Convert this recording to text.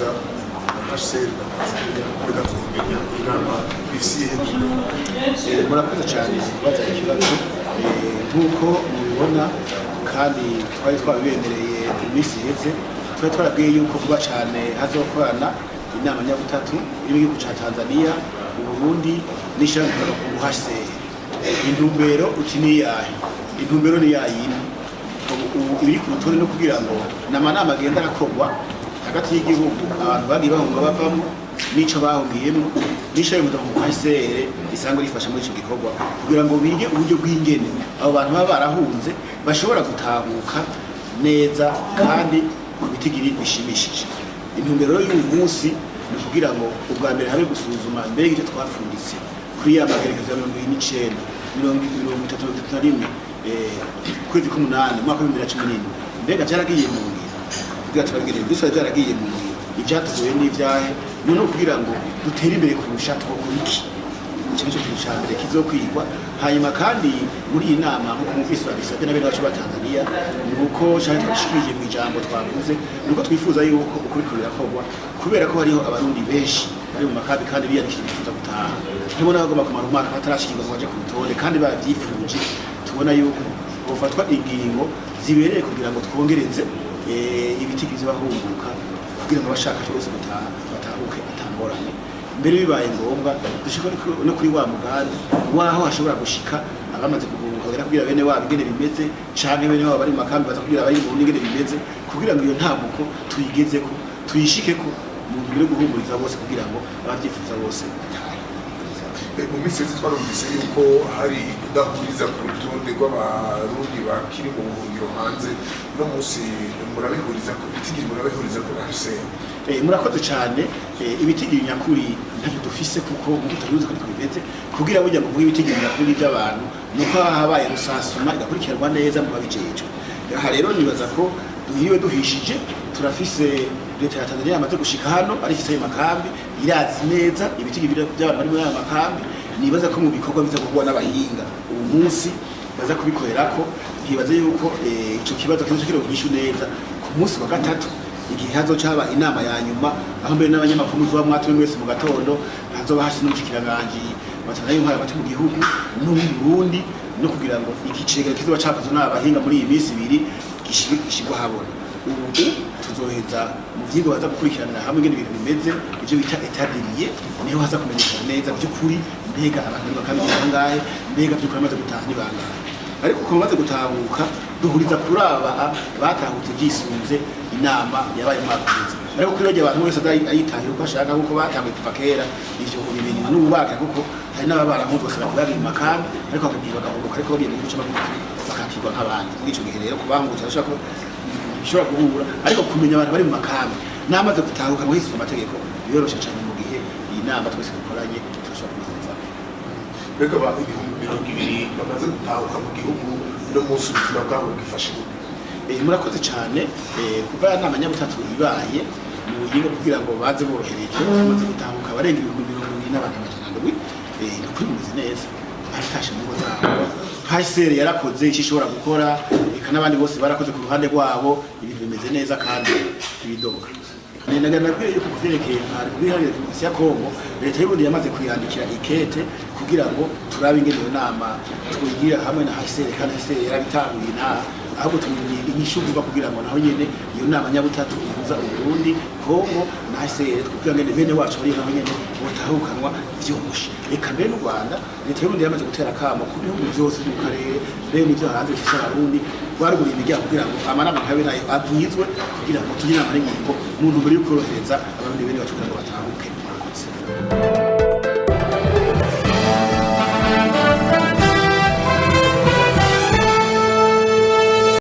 kwifuza HCR kugira kumenya inama bifisiye murakoze cyane kubaza ikibazo nk'uko mubibona kandi twari twabibemereye iminsi iheze twari twarabwiye yuko vuba cyane hazokorana inama nyabutatu y'igihugu cya Tanzania Burundi n'ishyirahamwe ry'abakungu HCR. Intumbero uti niyahe? Intumbero ni yayindi ibiri ku rutonde no kugira ngo n'amanama agenda arakorwa hagati y'igihugu abantu bagiye bahunga bavamo n'ico bahungiyemo n'ishyirahamwe ry'abakungu HCR risanzwe rifasha muri ico gikorwa kugira ngo bige uburyo bw'ingene abo bantu baba barahunze bashobora gutahuka neza kandi bitigiri bishimishije. Intumbero y'uyu munsi ni kugira ngo ubwa mbere habe gusuzuma mbere y'icyo twafunditse kuri ya magerekezo ya 1931 kwezi k'umunani mwaka wa 2017 mbega cyaragiye mu ngiro kugira tubagire byose byaragiye mu ngiro ibyatugoye n'ibyahe none kugira ngo dutere imbere kurusha twokora iki ikintu cyo cyambere kizokwigwa hanyuma kandi muri iyi nama nko mu bisabye n'abene bacu ba Tanzania nuko cyane twashikije mu ijambo twavuze nuko twifuza yuko ukuri kurirakorwa kubera ko hariho abarundi benshi bari mu makabi kandi biyandikije bifuza gutaha ntibona bagomba kumara umwaka batarashikirwa ngo baje ku rutonde kandi bavyifuje tubona yuko bofatwa ingingo zibereye kugira ngo twongereze ibitigirize bahunguka kugira ngo bashaka cyose gutaha batahuke atangorane mbere bibaye ngombwa dushika no kuri wa mugambi waho hashobora gushika abamaze kugira kugira bene wabo ingene bimeze canke bene wabo bari mu makambi baza kugira bari mu ingene bimeze kugira ngo iyo ntamuko tuyigezeko tuyishikeko mu mbere guhumuriza bose kugira ngo abavyifuza bose batahe. Mu minsi twarumvise yuko hari kudahuriza ku rutonde rw'abarundi bakiri mu buhungiro hanze no munsi murabihuriza ku bitigiri murabihuriza ku HCR. Murakoze cyane ibitigiri nyakuri ntacyo dufise kuko mutaruzi ko bimeze kugira burya ngo ibitigiri nyakuri by'abantu nuko habaye rusasuma igakurikiranwa neza mu babijeje. Aha rero nibaza ko duhiwe duhishije turafise leta ya Tanzania amaze gushika hano arifise makambi irazi neza ibitigiri by'abantu bari muri aya makambi nibaza ko mu bikorwa biza kugwa n'abahinga ubu munsi baza kubikorerako ntibaze yuko ico kibazo kiro gishu neza ku munsi wa gatatu igihe hazocaba inama ya nyuma aho mbere n'abanyamakuru zuba mwatume mwese mu gatondo hazoba hasi n'umushikiranganje batanaye impara bati mu gihugu no mu Burundi no kugira ngo ikicega kizoba cakoze n'abahinga muri iyi minsi ibiri gishigwa habona ubu tuzoheza mu vyigwa baza gukurikirana hamwe ngene ibintu bimeze ivyo bita etadiriye niho haza kumenyekana neza by'ukuri mbega abantu bakamenya ngahe mbega by'ukuri amaze gutaha ni bangahe ariko ko bamaze gutahuka duhuriza kuraba batahutse byisunze inama yabaye mwakuze ariko kuri baje abantu wese ayitahiye uko ashaka kuko batangiye kuva kera ivyo kubimenya n'ububaka kuko hari n'ababara nk'uko bose bari mu makambi ariko bakagiye bagahuruka ariko bagiye mu gice bakakirwa nk'abandi n'ico gihe rero kubangutse arashaka ko bishobora guhura ariko kumenya abantu bari mu makambi namaze gutahuka ngo hiswe amategeko biyoroshe cyane mu gihe iyi nama twese dukoranye turashobora kubihuza. Mbega ba 2020 bamaze gutahuka mu gihugu no munsi ubuzima bwabo bwifashe murakoze cyane kuva ya nama nyabutatu ibaye mu buhinga kugira ngo baze borohereje bamaze gutahuka barenga 2020 n'abantu bajana no kwimeze neza batashe mu zabo HCR yarakoze ishishobora gukora eka n'abandi bose barakoze ku ruhande rwabo ibintu bimeze neza kandi ibidoka naganagiye yuko kuverekeye hari biharire ya Kongo leta y'Uburundi yamaze kwiyandikira ikete kugira ngo turabe ingene iyo nama twigira hamwe na HCR kandi HCR yarabitanguye ahubwo tumenye inyishuvuga kugira ngo naho nyene iyo nama nyabutatu ihuza Uburundi Kongo na HCR kugira ngo bene wacu bari naho nyene botahukanwa vyoroshe eka mbere n'u Rwanda leta y'Uburundi yamaze gutera kamo ku bihugu byose mu karere mbere n'ivyo hanze bifise abarundi baruguriye imiryango kugira ngo amanama nkabe nayo agwizwe kugira ngo tugire inama n'ingingo mu ntumbero yo korohereza abarundi bene bacu kugira ngo batahuke.